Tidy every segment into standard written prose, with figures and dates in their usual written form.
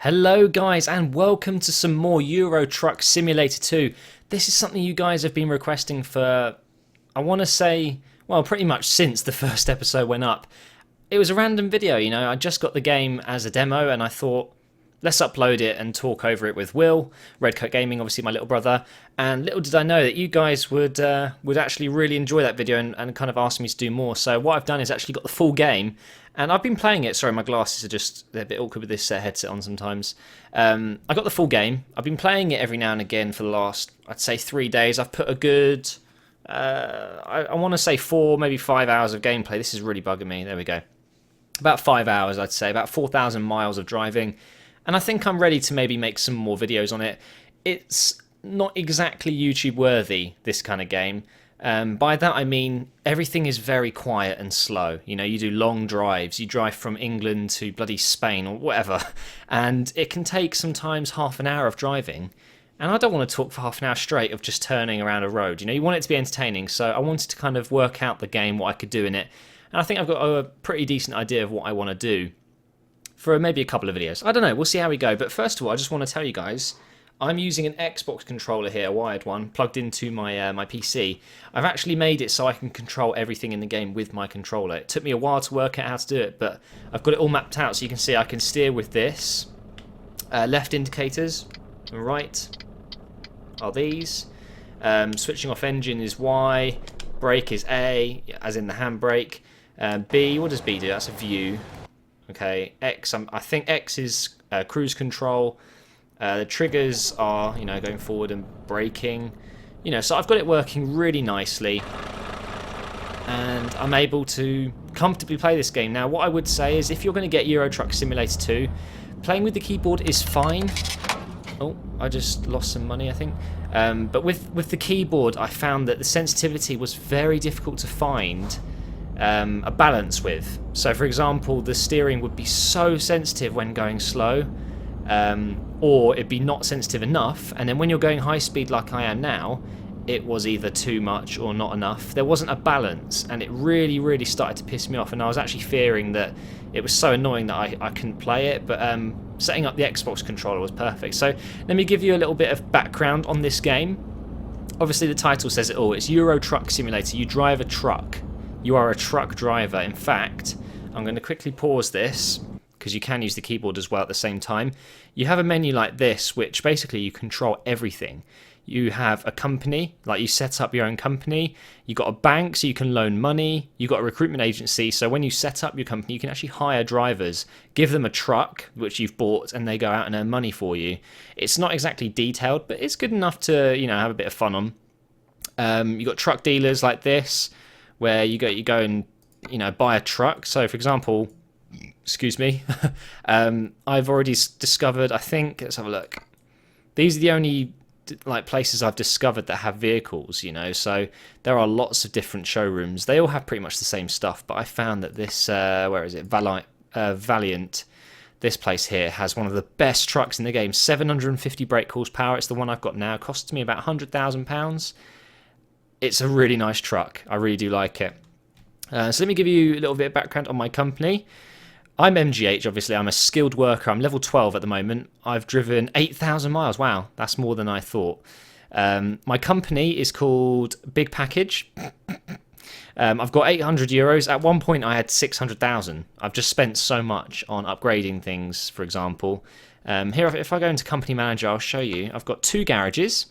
Hello guys and welcome to some more Euro Truck Simulator 2. This is something you guys have been requesting for, I want to say, well, pretty much since the first episode went up. It was a random video, I just got the game as a demo and I thought, let's upload it and talk over it with Will, Redcoat Gaming, obviously my little brother. And little did I know that you guys would actually really enjoy that video and kind of ask me to do more. So what I've done is actually got the full game. And I've been playing it. Sorry, my glasses are they're a bit awkward with this headset on sometimes. I got the full game. I've been playing it every now and again for the last, I'd say, 3 days. I've put a good, I want to say 4, maybe 5 hours of gameplay. This is really bugging me. There we go. About 5 hours, I'd say. About 4,000 miles of driving. And I think I'm ready to maybe make some more videos on it. It's not exactly YouTube worthy, this kind of game. By that I mean everything is very quiet and slow. You do long drives, you drive from England to bloody Spain or whatever, and it can take sometimes half an hour of driving. And I don't want to talk for half an hour straight of just turning around a road. You want it to be entertaining, so I wanted to kind of work out the game, what I could do in it. And I think I've got a pretty decent idea of what I want to do for maybe a couple of videos. I don't know, we'll see how we go. But first of all, I just want to tell you guys, I'm using an Xbox controller here, a wired one, plugged into my my PC. I've actually made it so I can control everything in the game with my controller. It took me a while to work out how to do it, but I've got it all mapped out so you can see I can steer with this. Left indicators, right are these. Switching off engine is Y, brake is A, as in the handbrake. B, what does B do? That's a view. Okay, X, I think X is cruise control. The triggers are, going forward and braking. So I've got it working really nicely. And I'm able to comfortably play this game. Now, what I would say is if you're going to get Euro Truck Simulator 2, playing with the keyboard is fine. Oh, I just lost some money, I think. But with the keyboard, I found that the sensitivity was very difficult to find a balance with. So, for example, the steering would be so sensitive when going slow. Or it'd be not sensitive enough, and then when you're going high speed like I am now, it was either too much or not enough. There wasn't a balance, and it really started to piss me off, and I was actually fearing that it was so annoying that I couldn't play it. But setting up the Xbox controller was perfect. So let me give you a little bit of background on this game. Obviously the title says it all. It's Euro Truck Simulator. You drive a truck. You are a truck driver. In fact, I'm going to quickly pause this, because you can use the keyboard as well at the same time. You have a menu like this, which basically you control everything. You have a company, like you set up your own company. You got a bank, so you can loan money. You got a recruitment agency, so when you set up your company, you can actually hire drivers, give them a truck which you've bought, and they go out and earn money for you. It's not exactly detailed, but it's good enough to have a bit of fun on. You got truck dealers like this, where you go and buy a truck. So for example, excuse me, I've already discovered, I think, let's have a look. These are the only places I've discovered that have vehicles, so there are lots of different showrooms. They all have pretty much the same stuff, but I found that this, where is it, Valiant, this place here has one of the best trucks in the game, 750 brake horsepower. It's the one I've got now. It costs me about £100,000. It's a really nice truck. I really do like it. So let me give you a little bit of background on my company. I'm MGH, obviously. I'm a skilled worker. I'm level 12 at the moment. I've driven 8,000 miles. Wow, that's more than I thought. My company is called Big Package. I've got 800 euros. At one point, I had 600,000. I've just spent so much on upgrading things, for example. Here, if I go into Company Manager, I'll show you. I've got 2 garages.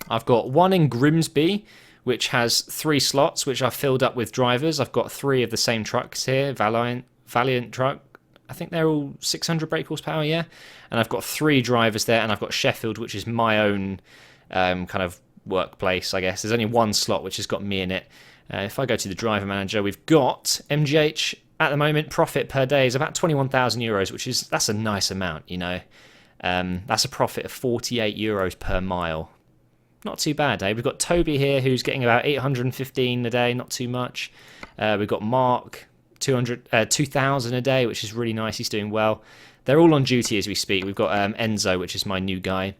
I've got one in Grimsby, which has 3 slots, which I've filled up with drivers. I've got 3 of the same trucks here, Valiant truck. I think they're all 600 brake horsepower, yeah. And I've got 3 drivers there, and I've got Sheffield, which is my own kind of workplace, I guess. There's only 1 slot which has got me in it. If I go to the driver manager, we've got MGH at the moment. Profit per day is about 21,000 euros, that's a nice amount, That's a profit of 48 euros per mile. Not too bad, eh? We've got Toby here, who's getting about 815 a day, not too much. We've got Mark, 2,000 a day, which is really nice. He's doing well. They're all on duty as we speak. We've got Enzo, which is my new guy.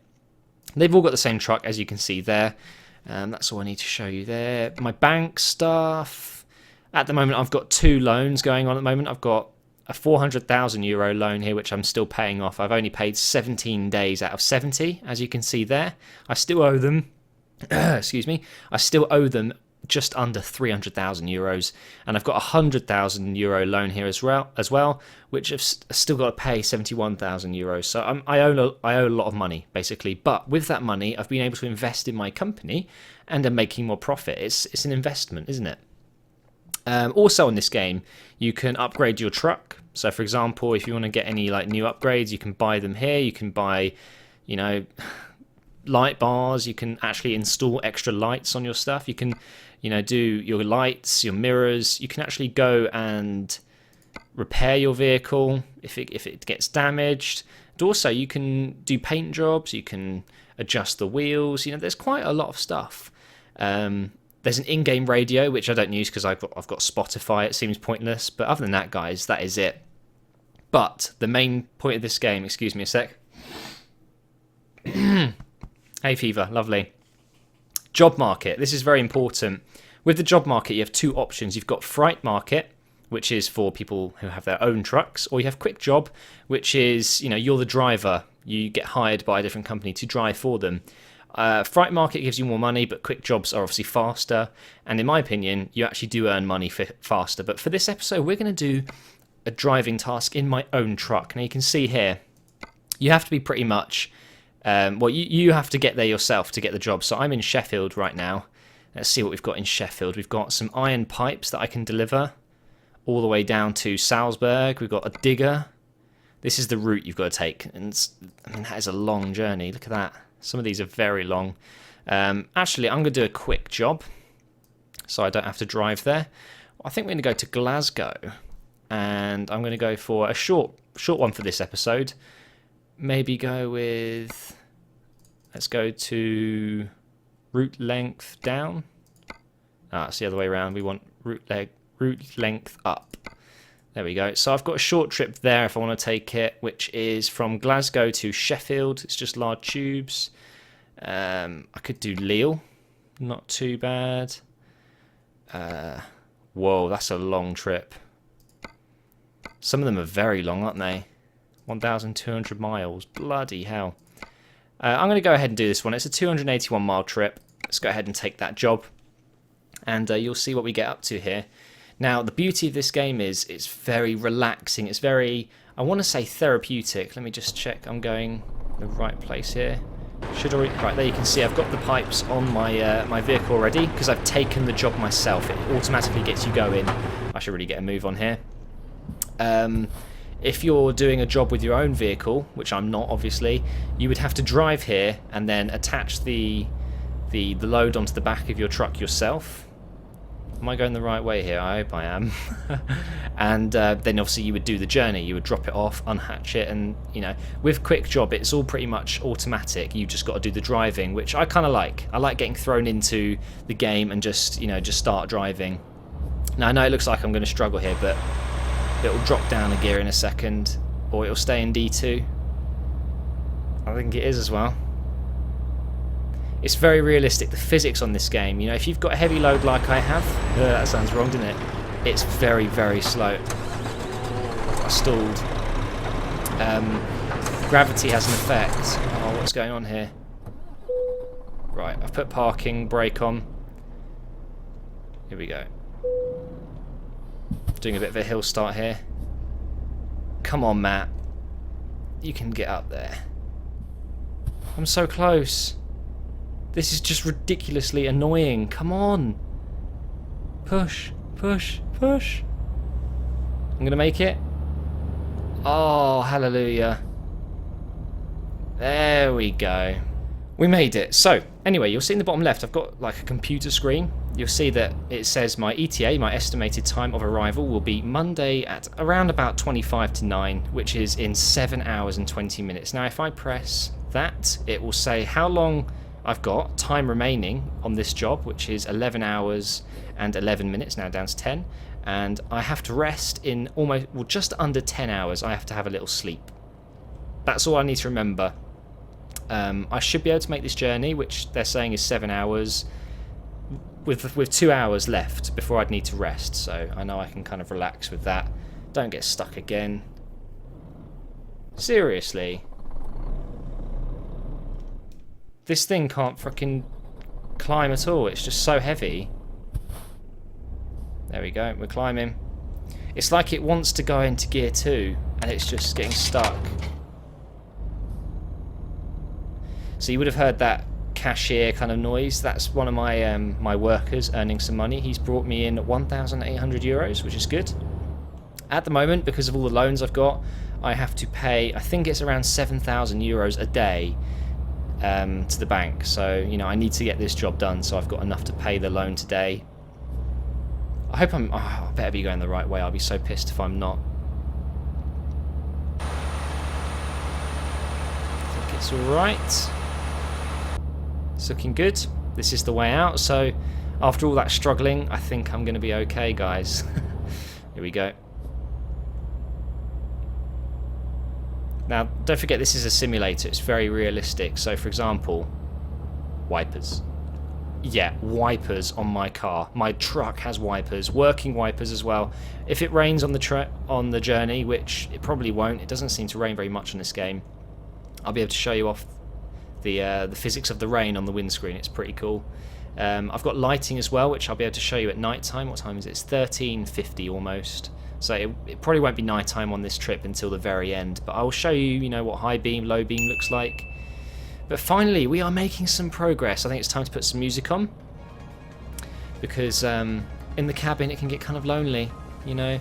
They've all got the same truck, as you can see there. That's all I need to show you there. My bank stuff. At the moment, I've got 2 loans going on at the moment. I've got a 400,000 euro loan here, which I'm still paying off. I've only paid 17 days out of 70, as you can see there. I still owe them, excuse me, I still owe them just under 300,000 euros, and I've got a 100,000 euro loan here as well, which I've still got to pay 71,000 euros. So I owe a lot of money, basically. But with that money, I've been able to invest in my company, and I'm making more profit. It's an investment, isn't it? Also in this game, you can upgrade your truck. So for example, if you want to get any like new upgrades, you can buy them here. You can buy, you know, light bars. You can actually install extra lights on your stuff. You can, you know, do your lights, your mirrors. You can actually go and repair your vehicle if it gets damaged. And also you can do paint jobs. You can adjust the wheels. You know, there's quite a lot of stuff. There's an in-game radio, which I don't use because I've got Spotify. It seems pointless. But other than that, guys, that is it. But the main point of this game, excuse me a sec. Hay fever, lovely. Job market. This is very important. With the job market, you have two options. You've got freight market, which is for people who have their own trucks, or you have quick job, which is, you know, you're the driver. You get hired by a different company to drive for them. Freight market gives you more money, but quick jobs are obviously faster. And in my opinion, you actually do earn money faster. But for this episode, we're going to do a driving task in my own truck. Now you can see here, you have to be pretty much, well, you have to get there yourself to get the job. So I'm in Sheffield right now. Let's see what we've got in Sheffield. We've got some iron pipes that I can deliver all the way down to Salzburg. We've got a digger. This is the route you've got to take. And I mean, that is a long journey. Look at that. Some of these are very long. Actually, I'm going to do a quick job so I don't have to drive there. I think we're going to go to Glasgow, and I'm going to go for a short one for this episode. Maybe go with, let's go to route length down. It's the other way around. We want route length up. There we go. So I've got a short trip there if I want to take it, which is from Glasgow to Sheffield. It's just large tubes. I could do Lille. Not too bad. Whoa, that's a long trip. Some of them are very long, aren't they? 1,200 miles. Bloody hell. I'm going to go ahead and do this one. It's a 281 mile trip. Let's go ahead and take that job. And you'll see what we get up to here. Now, the beauty of this game is it's very relaxing. It's very, I want to say therapeutic. Let me just check I'm going the right place here. Right, there you can see I've got the pipes on my my vehicle already because I've taken the job myself. It automatically gets you going. I should really get a move on here. If you're doing a job with your own vehicle, which I'm not obviously, you would have to drive here and then attach the load onto the back of your truck yourself. Am I going the right way here? I hope I am. And then obviously you would do the journey. You would drop it off, unhatch it, and you know, with quick job it's all pretty much automatic. You just got to do the driving, which I kind of like. I like getting thrown into the game and just, you know, just start driving. Now I know it looks like I'm going to struggle here, but it'll drop down a gear in a second, or it'll stay in D2. I think it is as well. It's very realistic, the physics on this game. You know, if you've got a heavy load like I have, that sounds wrong, didn't it? It's very, very slow. I stalled. Gravity has an effect. Oh, what's going on here? Right, I've put parking brake on. Here we go. Doing a bit of a hill start here. Come on, Matt. You can get up there. I'm so close. This is just ridiculously annoying. Come on. Push, push, push. I'm going to make it. Oh, hallelujah. There we go. We made it. So, anyway, you'll see in the bottom left, I've got like a computer screen. You'll see that it says my ETA, my estimated time of arrival, will be Monday at around about 25 to 9, which is in 7 hours and 20 minutes. Now, if I press that, it will say how long I've got time remaining on this job, which is 11 hours and 11 minutes, now down to 10. And I have to rest in almost, well, just under 10 hours. I have to have a little sleep. That's all I need to remember. I should be able to make this journey, which they're saying is 7 hours, with 2 hours left before I'd need to rest. So I know I can kind of relax with that. Don't get stuck again. Seriously. This thing can't fucking climb at all. It's just so heavy. There we go. We're climbing. It's like it wants to go into gear 2 and it's just getting stuck. So you would have heard that cashier kind of noise. That's one of my my workers earning some money. He's brought me in 1,800 euros, which is good. At the moment, because of all the loans I've got, I have to pay, I think it's around 7,000 euros a day to the bank. So, you know, I need to get this job done, so I've got enough to pay the loan today. I hope I'm... Oh, I better be going the right way. I'll be so pissed if I'm not. I think it's alright. It's looking good. This is the way out. So, after all that struggling, I think I'm going to be okay, guys. Here we go. Now, don't forget, this is a simulator. It's very realistic. So, for example, wipers. Yeah, wipers on my car. My truck has wipers, working wipers as well. If it rains on the journey, which it probably won't, it doesn't seem to rain very much in this game, I'll be able to show you off the physics of the rain on the windscreen. It's pretty cool. I've got lighting as well, which I'll be able to show you at night time. What time is it? It's 13:50 almost. So it probably won't be night time on this trip until the very end, but I will show you, you know, what high beam, low beam looks like. But finally, we are making some progress. I think it's time to put some music on, because in the cabin it can get kind of lonely, you know.